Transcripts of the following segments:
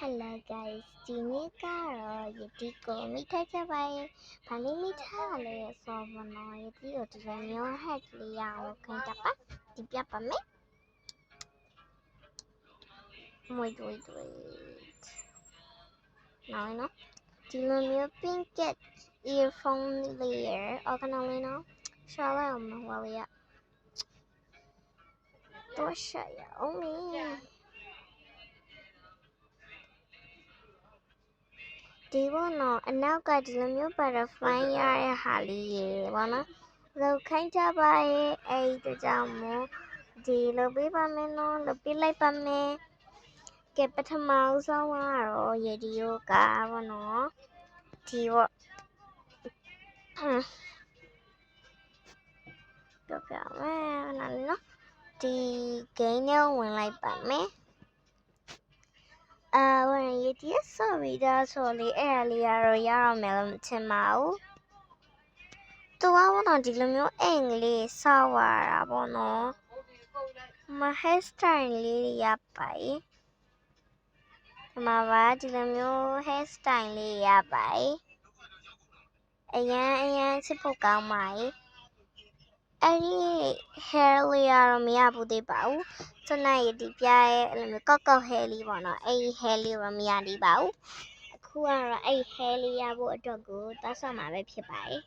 Hello guys, ဒီနေ့ကတော့ယတိကိုမိထိုက်ကြပါရဲ့။ဘာလို့မိထားလဲဆိုတော့ယတိကိုဒီလိုမျိုး hack လေးရအောင်ခိုင်းတာပါ။ဒီပြပါမယ်။ Wait. နော်ဒီလိုမျိုး pink earphone လေးရအော်ကနော်လေးနော်ရှာလိုက်အောင်မဟုတ်လေတော့ရှာရအောင်မေဒီဘောနော်အနောက်ကဒီလိုမျိုး butterfly ရတဲ့ဟာလေးရေဘောနော်လောက်ခိုင်းကြပါရဲ့အဲ့ဒါကြောင့်မို့ဒီလိုပေးပါမယ်နော်လုပ်ပေးလိုက်ပါမယ်ကဲပထမဆုံးကတော့ရေဒီယိုကဘောနော်ဒီဘောတော့ပြမယ်နော်ဒီ game နဲ့ဝင်လိုက်ပါမယ်ဝင်ရည် sorry ဒါဆိုလေအဲ့ဒါလေးကတော့ရအောင်မယ်လို့မထင်ပါဘူးသူကဘောနော်ဒီလိုမျိုးအိမ်လေးစောက်ရတာပေါ့နော်မ hair style လေးရပါရဲ့ဒီမှာပါဒီလိုမျိုး hair style လေးရပါရဲ့အရန်ချစ်ဖို့ကောင်းပါရဲ့အဲ့ဒီ hair လေးကတော့မရဘူးသေးပါဘူးစွမ်းနိုင်ရည်ပြရဲ့အဲ့လိုမျိုးကောက် hair လေးပေါ့နော်အဲ့ဒီ hair လေးတော့မရသေးပါဘူးအခုကတော့အဲ့ hair လေးရဖို့အတွက်ကိုတောက်ဆော့မှာပဲဖြစ်ပါတယ်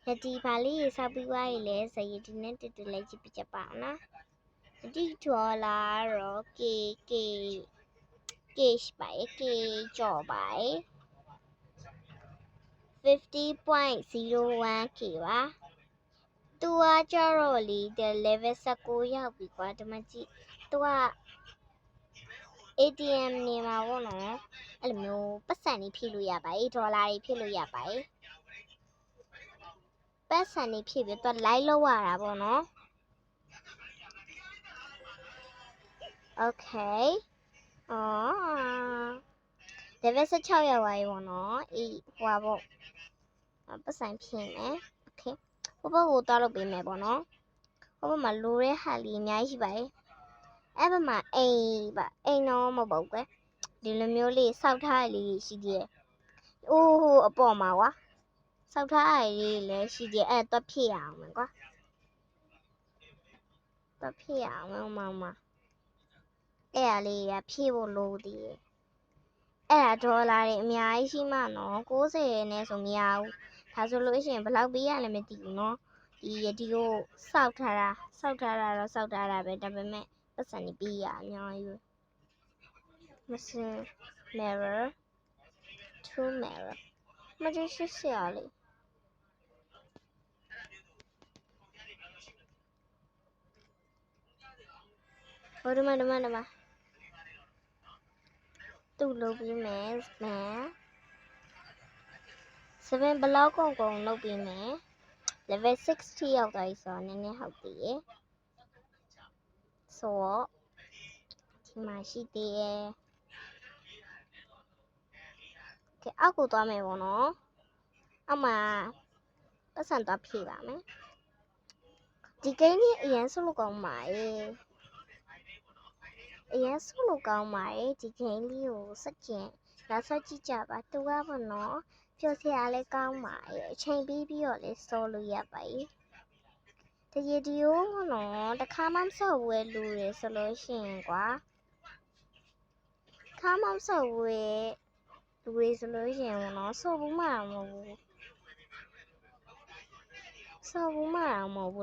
ယတိပါလေးရေဆောက်ပြီးွားရည်လဲဇယတိနဲ့တူတူလေးကြည့်ပြကြပါအောင်နော်ယတိဒေါ်လာတော့ K ပါရဲ့ K ကြော်ပါရဲ့ 50.01K ပါသူကကြတော့လေ level 19ရောက်ပြီကွာဒီမှာကြည့်သူက ATM နေမှာပေါ့နော်အဲ့လိုမျိုးပတ်စံလေးဖြည့်လို့ရပါရဲ့ဒေါ်လာတွေဖြည့်လို့ရပါရဲ့ပတ်စံလေးဖြည့်ပြီးတော့ live လောက်ရတာပေါ့နော် Okay level 16ရောက်ပါပြီပေါ့နော်အေးဟွာပေါ့ပတ်စံဖြည့်မယ် Okay ဟိုဘက်ကိုသွားလုပ်ပေးမယ်ပေါ့နော်ဟိုဘက်မှာလိုတဲ့ဟာလေးအများကြီးရှိပါရဲ့အဲ့ဘက်မှာအိမ်ပါအိမ်တော့မဟုတ်ပါဘူးကွယ်ဒီလိုမျိုးလေးစောက်ထားရလေးရှိသေးတယ်အိုးအပေါ်မှာကွာစောက်ထားရလေးလည်းရှိသေးတယ်အဲ့တော့ဖြည့်ရအောင်မယ်ကွာတော့ဖြည့်ရအောင်မအဲ့ဒါလေးကဖြည့်ဖို့လိုသေးတယ်အဲ့ဒါဒေါ်လာတွေအများကြီးရှိမှနော်90နဲ့ဆိုမရဘူးဒါဆိုလို့ရှိရင်ဘယ်လောက်ပေးရလဲမသိဘူးနော်ဒီကိုစောက်ထားတာပဲဒါပေမဲ့ပတ်စံနေပေးရအများကြီးမစင် mirror to mirror မကြည့်ရှရလေဟိုဒီမှာသူ့လုပ်ပြီးမယ်7 block ကုန်လုပ်ပြီးမယ် level 60ရောက်သွားပြီဆိုတော့နည်းနည်းဟုတ်သေးရဲ့ဆိုတော့ဒီမှာရှိသေးရဲ့ကဲအောက်ကိုသွားမယ်ပေါ့နော်အောက်မှာပတ်စံသွားဖြည့်ပါမယ်ဒီကိန်းကြီးအရင်ဆုလို့ကောင်းပါရဲ့ဒီကိန်းလေးကိုစက်ကျင်နောက်ဆက်ကြည့်ကြပါသူကပေါ့နော်ပျော်စရာလည်းကောင်းပါရဲ့အချိန်ပြီးတော့လည်းစောလို့ရပါရဲ့ဒီရေဒီယိုပေါ့နော်တခါမှမစော့ဘူးရဲ့လူတွေဆိုလို့ရှိရင်ကွာခါမှမစော့ဘူးရဲ့လူတွေဆိုလို့ရှိရင်ပေါ့နော်စော့ဘူးမှမဟုတ်ဘူး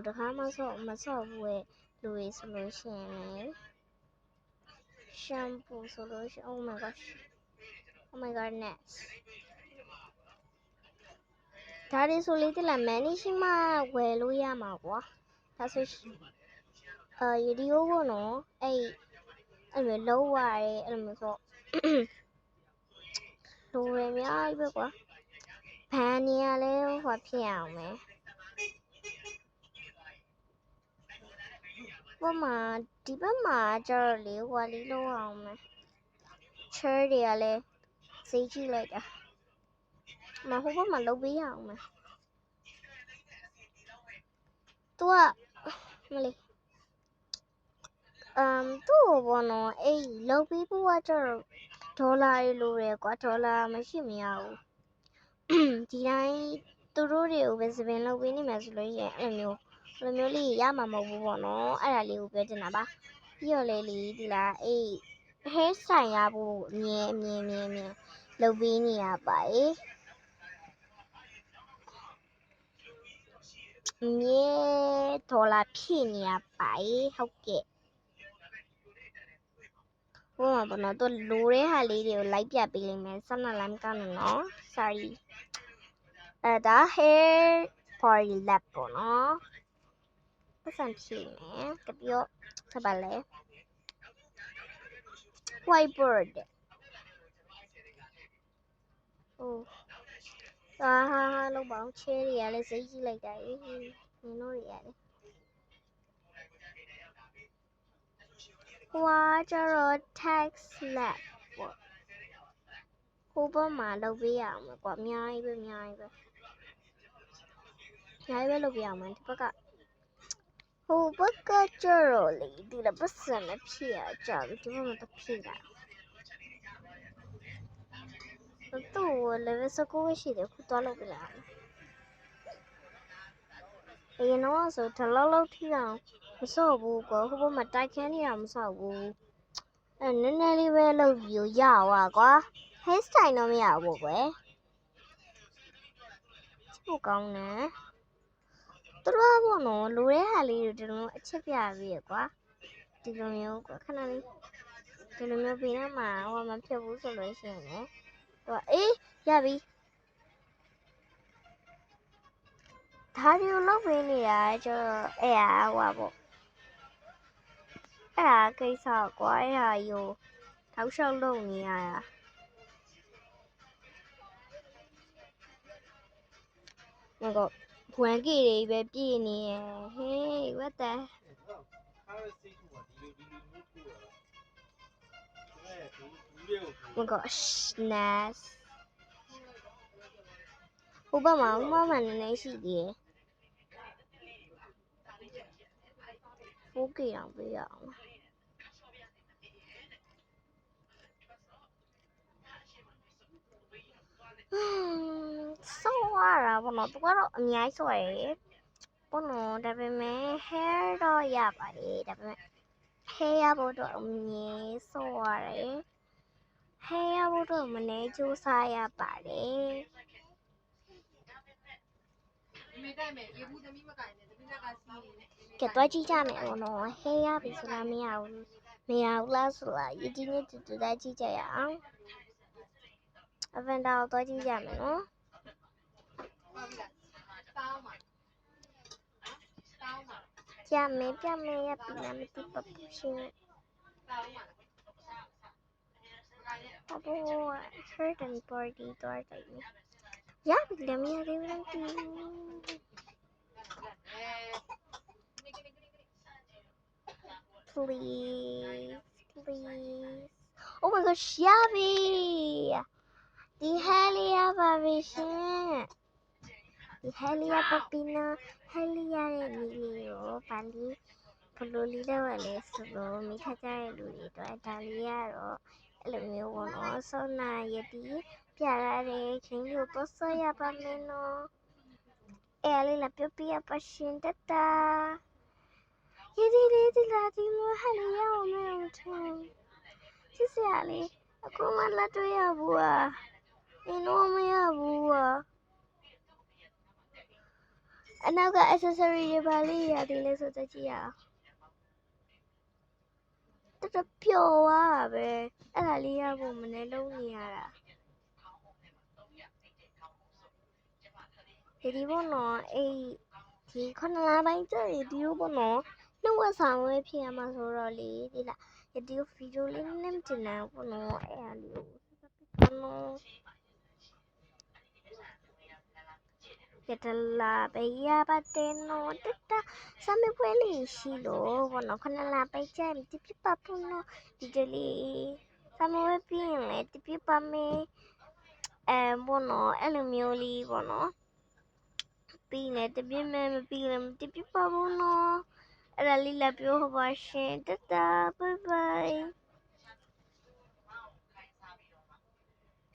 တခါမှမစော့ဘူးရဲ့လူတွေဆိုလို့ရှိရင်လည်းshampoo ဆိုလို့ရှိရင် oh my goodness ဒါတွေဆိုလေတိလာမန်နီရှိမှဝယ်လို့ရမှာကွာဒါဆိုရေဒီယိုပေါ့နော်အဲ့လိုလုံးဝရဲအဲ့လိုမျိုးဆိုလိုရအများကြီးပဲကွာဘန်နေရလဲဟိုဖြစ်အောင်မယ်ဒီဘက်မှာကျတော့လေဟိုလေးလုံးအောင်မယ် chair တွေကလည်းဈေးကြီးလိုက်တာမဟိုဘက်မှာလုပ်ပေးရအောင်မယ်သူကမလေး သူ့ကိုပေါ့နော်အေးလုပ်ပြီးဖို့ကကျတော့ဒေါ်လာတွေလိုတယ်ကွာဒေါ်လာမရှိမရဘူးဒီတိုင်းသူတို့တွေကိုပဲစပင်လုပ်ပေးနေမှာဆိုလို့ရှိရင်အဲ့လိုမျိုးလေးရမှာမဟုတ်ဘူးပေါ့နော်အဲ့ဒါလေးကိုပြောချင်တာပါပြီးတော့လေဒီလားအေး hair style ရဖို့အမြင်လုပ်ပေးနေရပါအမြဲဒေါ်လာဖြည့်နေရပါဟုတ်ကဲ့ဟိုမှာပေါ့နော်သူလိုတဲ့ဟာလေးတွေကိုလိုက်ပြပေးလိမ့်မယ်ဆက်နလိုက်မကောင်းနော် sorry ဒါ hair for lab ပေါ့နော်ပတ်စံဖြည့်မယ်တပြတော့ဆက်ပါလဲ whiteboard ဟာလောက်ပါအောင်ချဲတွေကလည်းစိတ်ကြီးလိုက်တာနင်တို့တွေကလည်းဟွာကျတော့ text lab ပေါ့ဟိုဘက်မှာလုပ်ပေးရအောင်ကွာအများကြီးပဲလုပ်ပေးရအောင်ဒီဘက်ကဟိုဘက်ကကျတော့လေဒီလိုပတ်စံမဖြည့်ရကြဘူးဒီဘက်မှာတော့ဖြည့်တာသူ့ကို level 19ရှိတယ်ခုသွားလုပ်ပြလိုက်အရင်တော့ဆိုဒီလောက်ထိအောင်မစော့ဘူးကွာဟိုဘက်မှာတိုက်ခန်းနေအောင်မစော့ဘူးနည်းနည်းလေးပဲလုပ်ပြီးရသွားကွာ hair style တော့မရဘူးကွယ်ချို့ကောင်းတယ်သူတို့ကပေါ့နော်လိုတဲ့ဟာလေးတွေဒီလိုအချက်ပြပြီးရကွာဒီလိုမျိုးကွာခဏလေးဒီလိုမျိုးပြီးတော့မှဟိုမဖြစ်ဘူးဆိုလို့ရှိရင်လည်းဟိုအေးရပြီဒါဒီကိုလုပ်ပေးနေတာကျတော့အဲ့ဟာဟိုပေါ့အဲ့ဒါကိစ္စကွာအဲ့ဟာယူထောက်လျှောက်လုပ်နေရတာငါကဘွမ်ကြီးတွေပဲပြည့်နေရဟေး what the ငါက snaps ဟိုဘက်မှာနည်းနည်းရှိသေးတယ်4K အောင်ပေးရအောင်စောရတာပေါ့နော်သူကတော့အများကြီးစောရတယ်ပေါ့နော်ဒါပေမဲ့ hair တော့ရပါတယ်ဒါပေမဲ့ hair ရဖို့တော့အမြဲစောရတယ် hair ရဖို့တော့မနေကြိုးစားရပါတယ်ကဲတော့ကြည့်ကြမယ်ပေါ့နော် hair ရပြီဆိုတာမရဘူးလားဆိုတာရည်ကြီးနဲ့တူကြည့်ကြရအောင်အဗန်တာကိုတော့ကြည့်ကြမယ်နော်ပြမယ်ရပြီလားမသိပါဘူးရှင်အဘော hurt and party တော့တယ်ရပြီလားမရသေးဘူးလား please oh my gosh ရပြီဒီ hair လေးရပါပြီရှင်ဒီဟဲလီယာပပီနာဟဲလီယာရဲ့နီလေးကိုဘာလို့ဘလို့လေးတော့လဲဆိုတော့မိခကြတဲ့လူတွေတော့ဒါလေးကတော့အဲ့လိုမျိုးပေါ့နော်ဆောနာယတိပြရတဲ့ချင်းကိုတော့ဆောရပါမယ်နော်အဲ့လေးလာပြပြပါရှင်တတာယတိလေးဒီလာဒီမဟဲလီယာကိုမဲအောင်ထင်ချစ်စရာလေးအခုမှလက်တွေ့ရဘူးอ่ะအင်းတော့မရဘူးอ่ะအနောက်က accessory တွေပါလေးရတယ်လဲဆိုတော့ကြည့်ရအောင်တော်ပျော်သွားတာပဲအဲ့ဒါလေးရဖို့မနေလုံးနေရတာဒီဘောနော်အေးဒီ9လပိုင်းကျရင်ဒီလိုပေါ့နော်နှုတ်ဝဆောင်ဝဲဖြစ်ရမှာဆိုတော့လေဒီလားဒီဗီဒီယိုလေးနည်းတင်နေပေါ့နော်အဲ့ဒါလေးကိုနော်ကတလာပေးရပါတယ်နော်တတစမေပွဲလေးရှိလို့ဘောနော်9လပိုင်းကျရင်ဒီပြပါပေါ့နော်ဒီတလေးစမေပွဲပြင်းလေဒီပြပါမယ်ဘောနော်အဲ့လိုမျိုးလေးပေါ့နော်ပြီးနေတပြင်းမဲမပြီးလည်းတပြပါဘူးနော် အဲ့ဒါလေးလာပြောပါရှင်တတာဘိုင်ဘိုင်